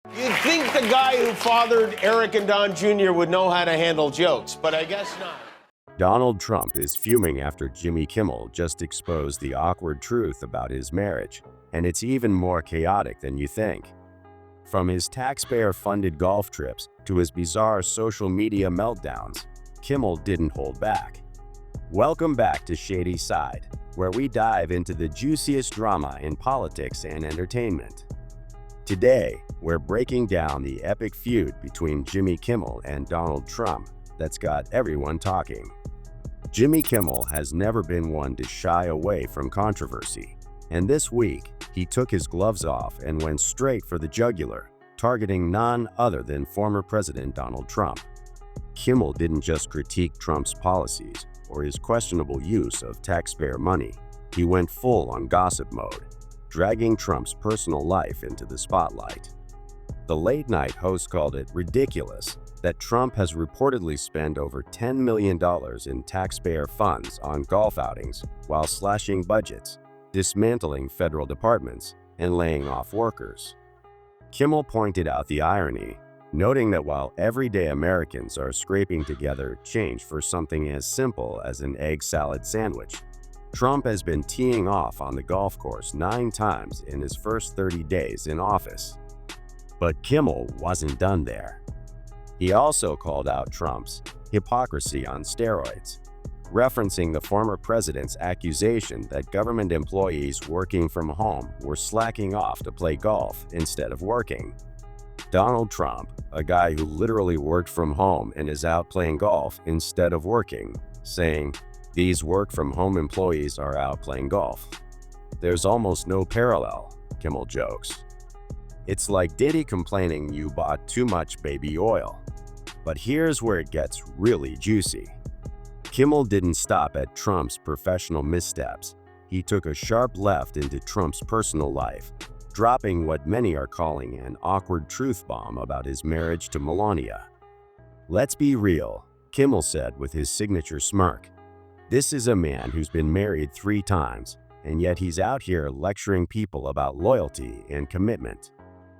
You'd think the guy who fathered Eric and Don Jr. would know how to handle jokes, but I guess not. Donald Trump is fuming after Jimmy Kimmel just exposed the awkward truth about his marriage, and it's even more chaotic than you think. From his taxpayer-funded golf trips to his bizarre social media meltdowns, Kimmel didn't hold back. Welcome back to Shady Side, where we dive into the juiciest drama in politics and entertainment. Today, we're breaking down the epic feud between Jimmy Kimmel and Donald Trump that's got everyone talking. Jimmy Kimmel has never been one to shy away from controversy, and this week, he took his gloves off and went straight for the jugular, targeting none other than former President Donald Trump. Kimmel didn't just critique Trump's policies or his questionable use of taxpayer money. He went full on gossip mode, dragging Trump's personal life into the spotlight. The late-night host called it ridiculous that Trump has reportedly spent over $10 million in taxpayer funds on golf outings while slashing budgets, dismantling federal departments, and laying off workers. Kimmel pointed out the irony, noting that while everyday Americans are scraping together change for something as simple as an egg salad sandwich, Trump has been teeing off on the golf course 9 times in his first 30 days in office. But Kimmel wasn't done there. He also called out Trump's hypocrisy on steroids, referencing the former president's accusation that government employees working from home were slacking off to play golf instead of working. Donald Trump, a guy who literally worked from home and is out playing golf instead of working, saying, "These work-from-home employees are out playing golf." There's almost no parallel, Kimmel jokes. It's like Diddy complaining you bought too much baby oil. But here's where it gets really juicy. Kimmel didn't stop at Trump's professional missteps. He took a sharp left into Trump's personal life, dropping what many are calling an awkward truth bomb about his marriage to Melania. "Let's be real," Kimmel said with his signature smirk. "This is a man who's been married 3 times, and yet he's out here lecturing people about loyalty and commitment.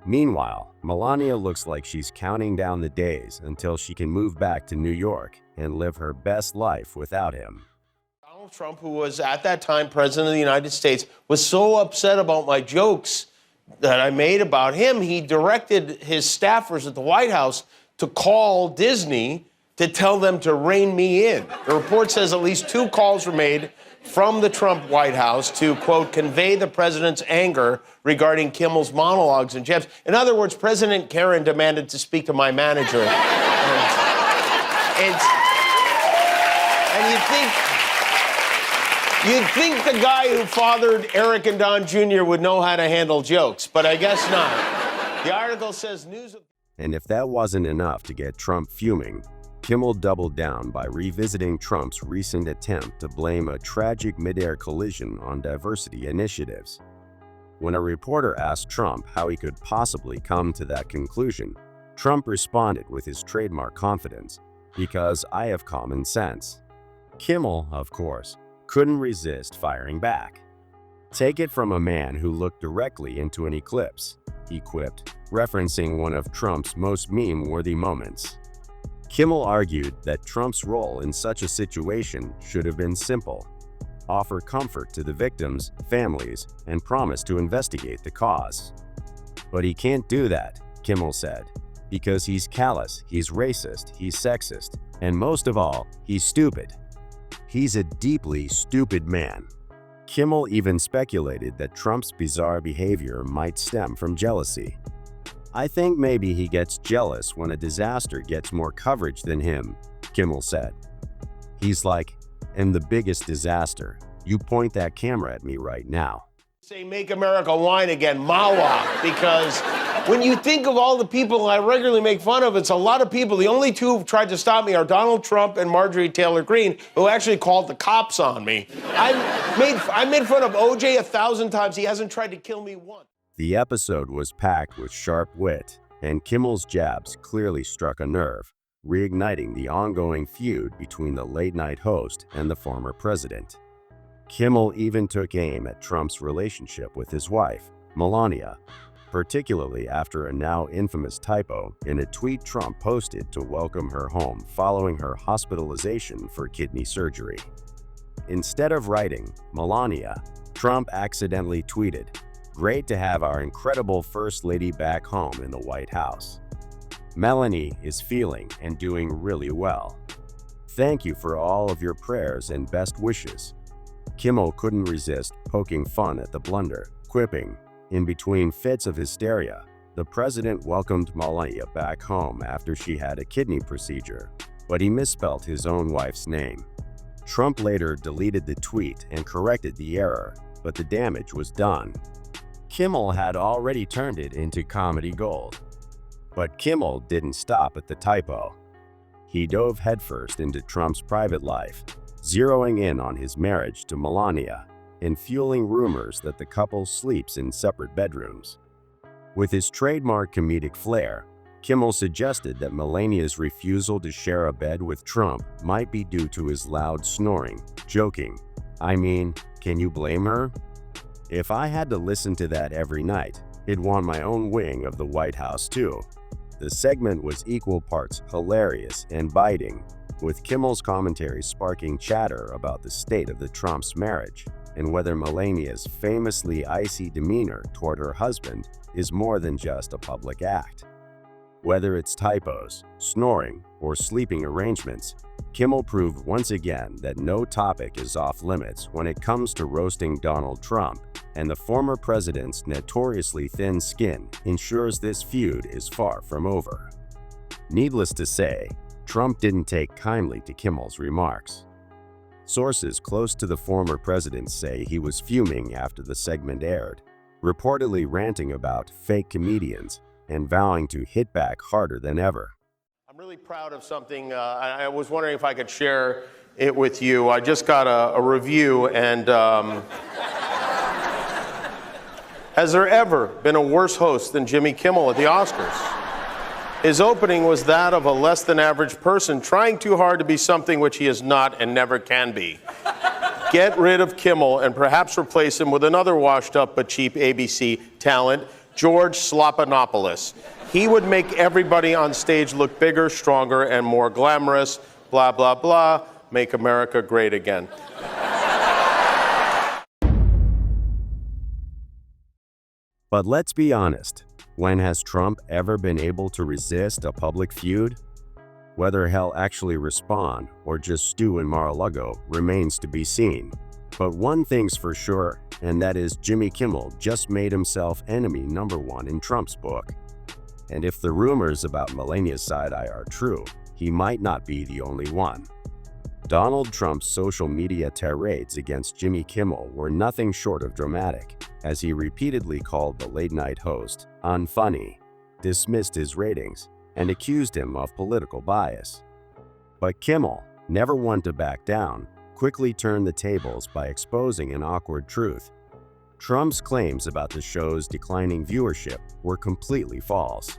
Meanwhile, Melania looks like she's counting down the days until she can move back to New York and live her best life without him." Donald Trump, who was at that time president of the United States, was so upset about my jokes that I made about him, he directed his staffers at the White House to call Disney to tell them to rein me in. The report says at least 2 calls were made from the Trump White House to, quote, convey the president's anger regarding Kimmel's monologues and jabs. In other words, President Karen demanded to speak to my manager. And you'd think the guy who fathered Eric and Don Jr. would know how to handle jokes, but I guess not. The article says news of... And if that wasn't enough to get Trump fuming, Kimmel doubled down by revisiting Trump's recent attempt to blame a tragic mid-air collision on diversity initiatives. When a reporter asked Trump how he could possibly come to that conclusion, Trump responded with his trademark confidence, "Because I have common sense." Kimmel, of course, couldn't resist firing back. "Take it from a man who looked directly into an eclipse," he quipped, referencing one of Trump's most meme-worthy moments. Kimmel argued that Trump's role in such a situation should have been simple: offer comfort to the victims' families and promise to investigate the cause. But he can't do that, Kimmel said, because he's callous, he's racist, he's sexist, and most of all, he's stupid. He's a deeply stupid man. Kimmel even speculated that Trump's bizarre behavior might stem from jealousy. "I think maybe he gets jealous when a disaster gets more coverage than him," Kimmel said. He's like, "I'm the biggest disaster. You point that camera at me right now." Say, "Make America Wine Again," Mawa, because when you think of all the people I regularly make fun of, it's a lot of people. The only 2 who've tried to stop me are Donald Trump and Marjorie Taylor Greene, who actually called the cops on me. I made fun of OJ 1,000 times. He hasn't tried to kill me once. The episode was packed with sharp wit, and Kimmel's jabs clearly struck a nerve, reigniting the ongoing feud between the late-night host and the former president. Kimmel even took aim at Trump's relationship with his wife, Melania, particularly after a now infamous typo in a tweet Trump posted to welcome her home following her hospitalization for kidney surgery. Instead of writing Melania, Trump accidentally tweeted, "Great to have our incredible First Lady back home in the White House. Melanie is feeling and doing really well. Thank you for all of your prayers and best wishes." Kimmel couldn't resist poking fun at the blunder, quipping, "In between fits of hysteria, the president welcomed Melania back home after she had a kidney procedure, but he misspelled his own wife's name." Trump later deleted the tweet and corrected the error, but the damage was done. Kimmel had already turned it into comedy gold. But Kimmel didn't stop at the typo. He dove headfirst into Trump's private life, zeroing in on his marriage to Melania and fueling rumors that the couple sleeps in separate bedrooms. With his trademark comedic flair, Kimmel suggested that Melania's refusal to share a bed with Trump might be due to his loud snoring, joking, "I mean, can you blame her? If I had to listen to that every night, I'd want my own wing of the White House too." The segment was equal parts hilarious and biting, with Kimmel's commentary sparking chatter about the state of the Trump's marriage and whether Melania's famously icy demeanor toward her husband is more than just a public act. Whether it's typos, snoring, or sleeping arrangements, Kimmel proved once again that no topic is off limits when it comes to roasting Donald Trump, and the former president's notoriously thin skin ensures this feud is far from over. Needless to say, Trump didn't take kindly to Kimmel's remarks. Sources close to the former president say he was fuming after the segment aired, reportedly ranting about fake comedians and vowing to hit back harder than ever. I'm really proud of something. I was wondering if I could share it with you. I just got a review, and has there ever been a worse host than Jimmy Kimmel at the Oscars? His opening was that of a less than average person trying too hard to be something which he is not and never can be. Get rid of Kimmel and perhaps replace him with another washed up but cheap ABC talent, George Slopanopoulos. He would make everybody on stage look bigger, stronger, and more glamorous. Blah, blah, blah. Make America great again. But let's be honest, when has Trump ever been able to resist a public feud? Whether he'll actually respond or just stew in Mar-a-Lago remains to be seen. But one thing's for sure, and that is Jimmy Kimmel just made himself enemy number one in Trump's book. And if the rumors about Melania's side-eye are true, he might not be the only one. Donald Trump's social media tirades against Jimmy Kimmel were nothing short of dramatic, as he repeatedly called the late-night host unfunny, dismissed his ratings, and accused him of political bias. But Kimmel, never one to back down, quickly turned the tables by exposing an awkward truth. Trump's claims about the show's declining viewership were completely false.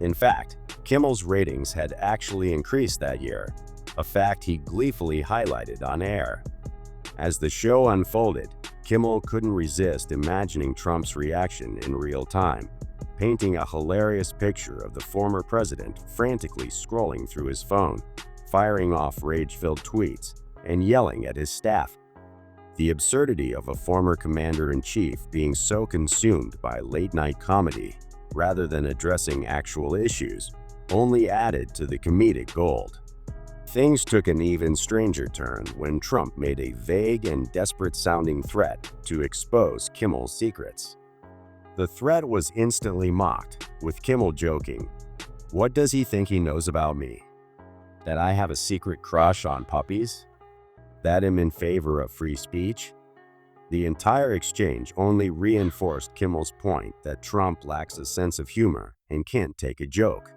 In fact, Kimmel's ratings had actually increased that year, a fact he gleefully highlighted on air. As the show unfolded, Kimmel couldn't resist imagining Trump's reaction in real time, painting a hilarious picture of the former president frantically scrolling through his phone, firing off rage-filled tweets, and yelling at his staff. The absurdity of a former commander-in-chief being so consumed by late-night comedy, rather than addressing actual issues, only added to the comedic gold. Things took an even stranger turn when Trump made a vague and desperate-sounding threat to expose Kimmel's secrets. The threat was instantly mocked, with Kimmel joking, "What does he think he knows about me? That I have a secret crush on puppies? That I'm in favor of free speech?" The entire exchange only reinforced Kimmel's point that Trump lacks a sense of humor and can't take a joke.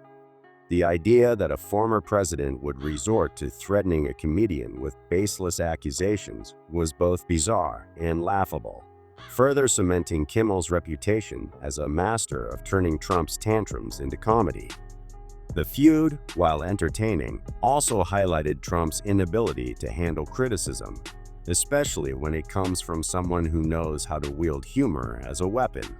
The idea that a former president would resort to threatening a comedian with baseless accusations was both bizarre and laughable, further cementing Kimmel's reputation as a master of turning Trump's tantrums into comedy. The feud, while entertaining, also highlighted Trump's inability to handle criticism, especially when it comes from someone who knows how to wield humor as a weapon.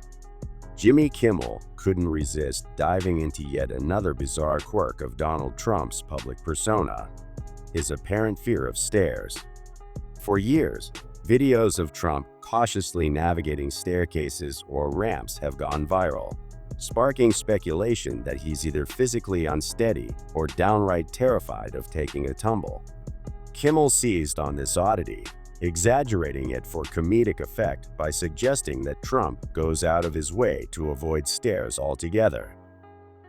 Jimmy Kimmel couldn't resist diving into yet another bizarre quirk of Donald Trump's public persona: his apparent fear of stairs. For years, videos of Trump cautiously navigating staircases or ramps have gone viral, sparking speculation that he's either physically unsteady or downright terrified of taking a tumble. Kimmel seized on this oddity, exaggerating it for comedic effect by suggesting that Trump goes out of his way to avoid stairs altogether.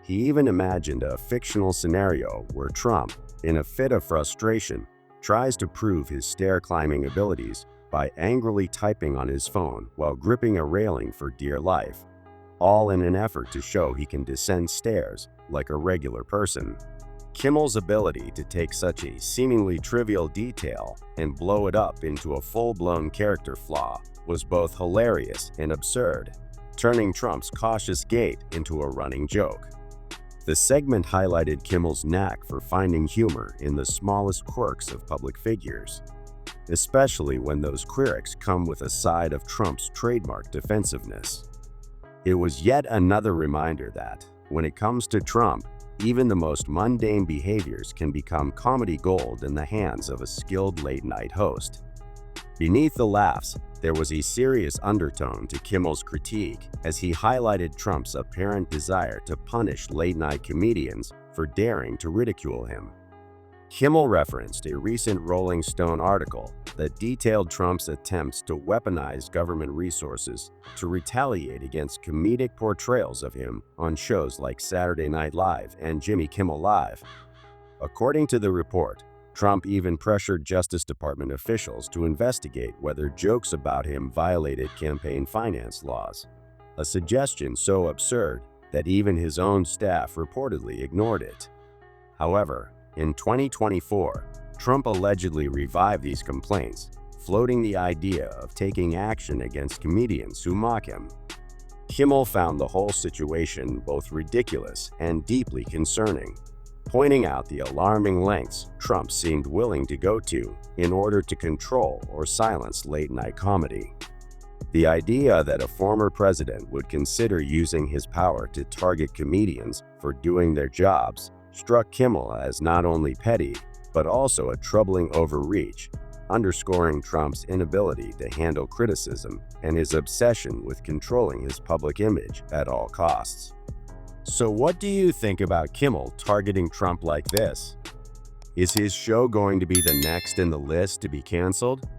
He even imagined a fictional scenario where Trump, in a fit of frustration, tries to prove his stair-climbing abilities by angrily typing on his phone while gripping a railing for dear life, all in an effort to show he can descend stairs like a regular person. Kimmel's ability to take such a seemingly trivial detail and blow it up into a full-blown character flaw was both hilarious and absurd, turning Trump's cautious gait into a running joke. The segment highlighted Kimmel's knack for finding humor in the smallest quirks of public figures, especially when those quirks come with a side of Trump's trademark defensiveness. It was yet another reminder that, when it comes to Trump, even the most mundane behaviors can become comedy gold in the hands of a skilled late-night host. Beneath the laughs, there was a serious undertone to Kimmel's critique as he highlighted Trump's apparent desire to punish late-night comedians for daring to ridicule him. Kimmel referenced a recent Rolling Stone article that detailed Trump's attempts to weaponize government resources to retaliate against comedic portrayals of him on shows like Saturday Night Live and Jimmy Kimmel Live. According to the report, Trump even pressured Justice Department officials to investigate whether jokes about him violated campaign finance laws, a suggestion so absurd that even his own staff reportedly ignored it. However, in 2024, Trump allegedly revived these complaints, floating the idea of taking action against comedians who mock him. Kimmel found the whole situation both ridiculous and deeply concerning, pointing out the alarming lengths Trump seemed willing to go to in order to control or silence late-night comedy. The idea that a former president would consider using his power to target comedians for doing their jobs struck Kimmel as not only petty, but also a troubling overreach, underscoring Trump's inability to handle criticism and his obsession with controlling his public image at all costs. So what do you think about Kimmel targeting Trump like this? Is his show going to be the next in the list to be canceled?